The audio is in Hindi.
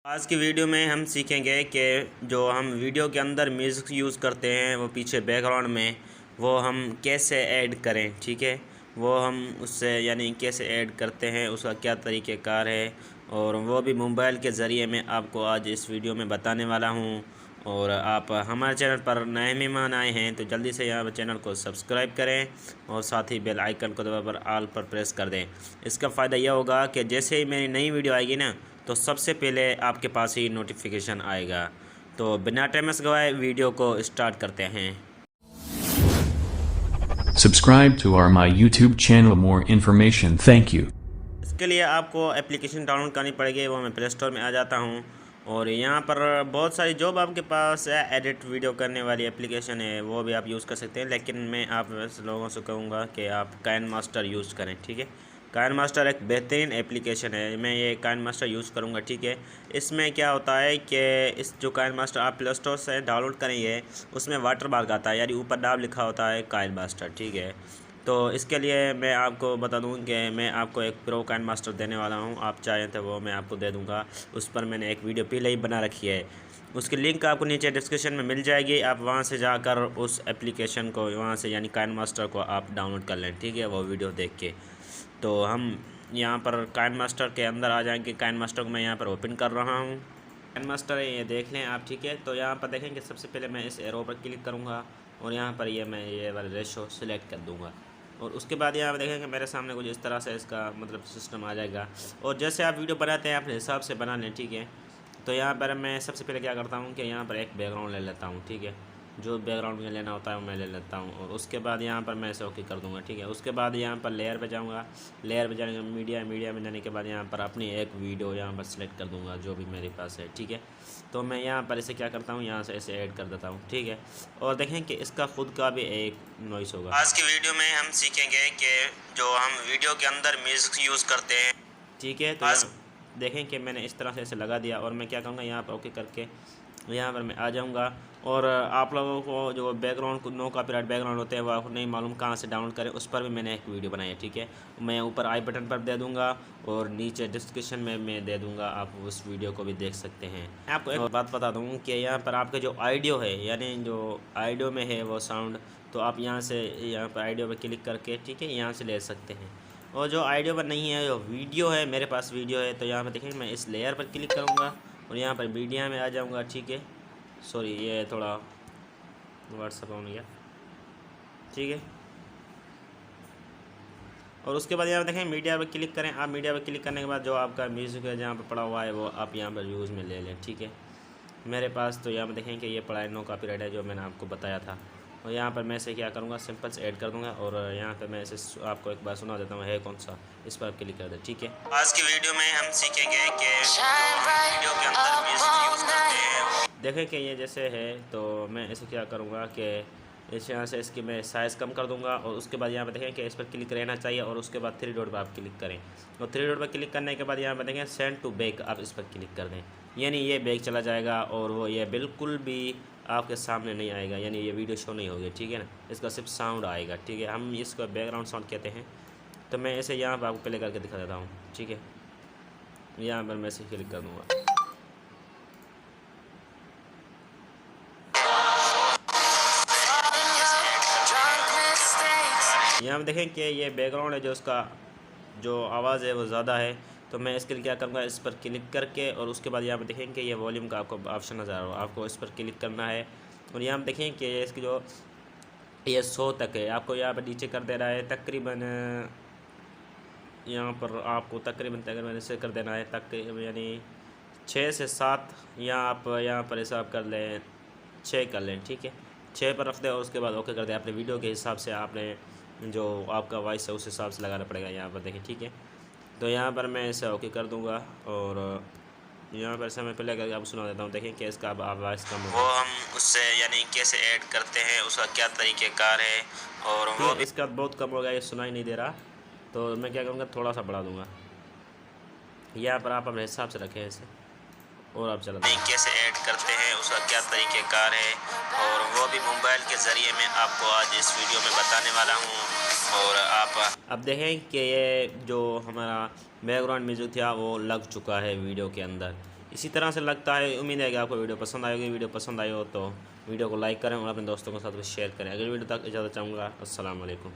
आज की वीडियो में हम सीखेंगे कि जो हम वीडियो के अंदर म्यूज़िक यूज़ करते हैं वो पीछे बैकग्राउंड में वो हम कैसे ऐड करें। ठीक है, वो हम उससे यानी कैसे ऐड करते हैं, उसका क्या तरीक़ेकार है, और वो भी मोबाइल के ज़रिए मैं आपको आज इस वीडियो में बताने वाला हूँ। और आप हमारे चैनल पर नए मेहमान आए हैं तो जल्दी से यहाँ पर चैनल को सब्सक्राइब करें और साथ ही बेल आइकन को दबाकर ऑल पर प्रेस कर दें। इसका फ़ायदा यह होगा कि जैसे ही मेरी नई वीडियो आएगी ना तो सबसे पहले आपके पास ही नोटिफिकेशन आएगा। तो बिना टाइम गवाए वीडियो को स्टार्ट करते हैं। Subscribe to my YouTube channel. More information. Thank you. इसके लिए आपको एप्लीकेशन डाउनलोड करनी पड़ेगी। वो मैं प्ले स्टोर में आ जाता हूँ और यहाँ पर बहुत सारी जो आपके पास एडिट वीडियो करने वाली एप्लीकेशन है वो भी आप यूज़ कर सकते हैं, लेकिन मैं आप लोगों से कहूँगा कि आप काइनमास्टर यूज़ करें। ठीक है, काइनमास्टर एक बेहतरीन एप्लीकेशन है, मैं ये काइनमास्टर यूज़ करूँगा। ठीक है, इसमें क्या होता है कि इस जो काइनमास्टर आप प्ले स्टोर से डाउनलोड करेंगे उसमें वाटर मार्क आता है, यानी ऊपर नाम लिखा होता है काइनमास्टर। ठीक है, तो इसके लिए मैं आपको बता दूं कि मैं आपको एक प्रो काइनमास्टर देने वाला हूं। आप चाहें तो वो मैं आपको दे दूंगा। उस पर मैंने एक वीडियो पहले ही बना रखी है, उसकी लिंक आपको नीचे डिस्क्रिप्शन में मिल जाएगी। आप वहां से जाकर उस एप्लीकेशन को वहां से यानी काइनमास्टर को आप डाउनलोड कर लें। ठीक है, वो वीडियो देख के। तो हम यहाँ पर काइनमास्टर के अंदर आ जाएंगे। काइनमास्टर को मैं यहाँ पर ओपन कर रहा हूँ। काइनमास्टर है, ये देख लें आप। ठीक है, तो यहाँ पर देखेंगे सबसे पहले मैं इस एरो पर क्लिक करूँगा और यहाँ पर मैं ये वाला रेशो सिलेक्ट कर दूँगा और उसके बाद यहाँ पर देखेंगे मेरे सामने कुछ इस तरह से इसका मतलब सिस्टम आ जाएगा। और जैसे आप वीडियो बनाते हैं अपने हिसाब से बना लें। ठीक है, तो यहाँ पर मैं सबसे पहले क्या करता हूँ कि यहाँ पर एक बैकग्राउंड ले लेता हूँ। ठीक है, जो बैकग्राउंड मुझे लेना होता है वो मैं ले लेता हूँ और उसके बाद यहाँ पर मैं इसे ओके कर दूँगा। ठीक है, उसके बाद यहाँ पर लेयर पे जाऊँगा। लेयर पे जाने मीडिया में जाने के बाद यहाँ पर अपनी एक वीडियो यहाँ पर सेलेक्ट कर दूँगा जो भी मेरे पास है। ठीक है, तो मैं यहाँ पर इसे क्या करता हूँ, यहाँ से इसे ऐड कर देता हूँ। ठीक है, और देखें कि इसका खुद का भी एक नॉइस होगा। आज की वीडियो में हम सीखेंगे कि जो हम वीडियो के अंदर म्यूज़िक यूज़ करते हैं। ठीक है, तो देखें कि मैंने इस तरह से इसे लगा दिया और मैं क्या करूँगा, यहाँ पर ओके करके यहाँ पर मैं आ जाऊँगा। और आप लोगों को जो बैकग्राउंड नो कॉपीराइट बैकग्राउंड होते हैं वो आपको नहीं मालूम कहाँ से डाउनलोड करें, उस पर भी मैंने एक वीडियो बनाई है। ठीक है, मैं ऊपर आई बटन पर दे दूँगा और नीचे डिस्क्रिप्शन में मैं दे दूँगा, आप उस वीडियो को भी देख सकते हैं। आपको एक बात बता दूँ कि यहाँ पर आपका जो ऑडियो है यानी जो ऑडियो में है वो साउंड, तो आप यहाँ से यहाँ पर ऑडियो पर क्लिक करके ठीक है यहाँ से ले सकते हैं। और जो ऑडियो पर नहीं है, जो वीडियो है, मेरे पास वीडियो है, तो यहाँ पर देखें मैं इस लेयर पर क्लिक करूँगा और यहाँ पर मीडिया में आ जाऊँगा। ठीक है, सॉरी ये थोड़ा व्हाट्सअप ऑन गया। ठीक है, और उसके बाद यहाँ पर देखें मीडिया पर क्लिक करें। आप मीडिया पर क्लिक करने के बाद जो आपका म्यूज़िक है जहाँ पर पड़ा हुआ है वो आप यहाँ पर यूज़ में ले लें। ठीक है, मेरे पास तो यहाँ पर देखें कि ये पड़ा है, नो कॉपीराइट है, जो मैंने आपको बताया था। और यहाँ पर मैं इसे क्या करूँगा, सिंपल से ऐड कर दूँगा और यहाँ पर मैं इसे आपको एक बार सुना देता हूँ, है कौन सा, इस पर आप क्लिक कर दें। ठीक है, आज की वीडियो में हम सीखेंगे कि वीडियो के अंदर म्यूज़िक यूज़ करते हैं। देखें कि ये जैसे है, तो मैं इसे क्या करूँगा कि इस यहाँ से इसकी मैं साइज़ कम कर दूँगा और उसके बाद यहाँ पर देखें कि इस पर क्लिक रहना चाहिए और उसके बाद 3 डॉट पर आप क्लिक करें और 3 डॉट पर क्लिक करने के बाद यहाँ पर देखें सेंड टू बैक, आप इस पर क्लिक कर दें, यानी ये बैक चला जाएगा और वो ये बिल्कुल भी आपके सामने नहीं आएगा, यानी ये वीडियो शो नहीं होगी। ठीक है ना, इसका सिर्फ साउंड आएगा। ठीक है, हम इसको बैकग्राउंड साउंड कहते हैं। तो मैं इसे यहाँ पर आपको प्ले करके दिखा देता हूँ। ठीक है, यहाँ पर मैं इसे क्लिक कर दूँगा। यहाँ पर देखें कि ये बैकग्राउंड है, जो उसका जो आवाज़ है वो ज़्यादा है, तो मैं इसके लिए क्या करूँगा, इस पर क्लिक करके और उसके बाद यहाँ पर देखें कि ये वॉल्यूम का आपको ऑप्शन नज़र आ रहा है, आपको इस पर क्लिक करना है और यहाँ पर देखें कि इसकी जो ये 100 तक है, आपको यहाँ पर नीचे कर देना है तकरीबन, यहाँ पर आपको तकरीबन इसे कर देना है तकरीबन यानी 6 से 7, या आप यहाँ पर हिसाब कर लें 6 कर लें। ठीक है, 6 पर रख दें और उसके बाद ओके कर दें। अपने वीडियो के हिसाब से आपने जो आपका वॉइस है उस हिसाब से लगाना पड़ेगा यहाँ पर देखें। ठीक है, तो यहाँ पर मैं इसे ओके कर दूँगा और यहाँ पर समय पहले करके आपको सुना देता हूँ। देखें कि इसका अब आवाज़ कम हो, वो हम उससे यानी कैसे ऐड करते हैं, उसका क्या तरीक़ेकार है, और वो इसका बहुत कम हो गया, ये सुनाई नहीं दे रहा, तो मैं क्या करूँगा थोड़ा सा बढ़ा दूँगा। यहाँ पर आप अपने हिसाब से रखें इसे और आप चला कैसे ऐड करते हैं, उसका क्या तरीक़ेकार है, और वो भी मोबाइल के ज़रिए मैं आपको आज इस वीडियो में बताने वाला हूँ। और आप अब देखें कि ये जो हमारा बैकग्राउंड म्यूज़िक था वो लग चुका है वीडियो के अंदर। इसी तरह से लगता है। उम्मीद है कि आपको वीडियो पसंद आएगी। वीडियो पसंद आई हो तो वीडियो को लाइक करें और अपने दोस्तों के साथ शेयर करें। अगली वीडियो तक इजाज़त चाहूँगा। अस्सलाम वालेकुम।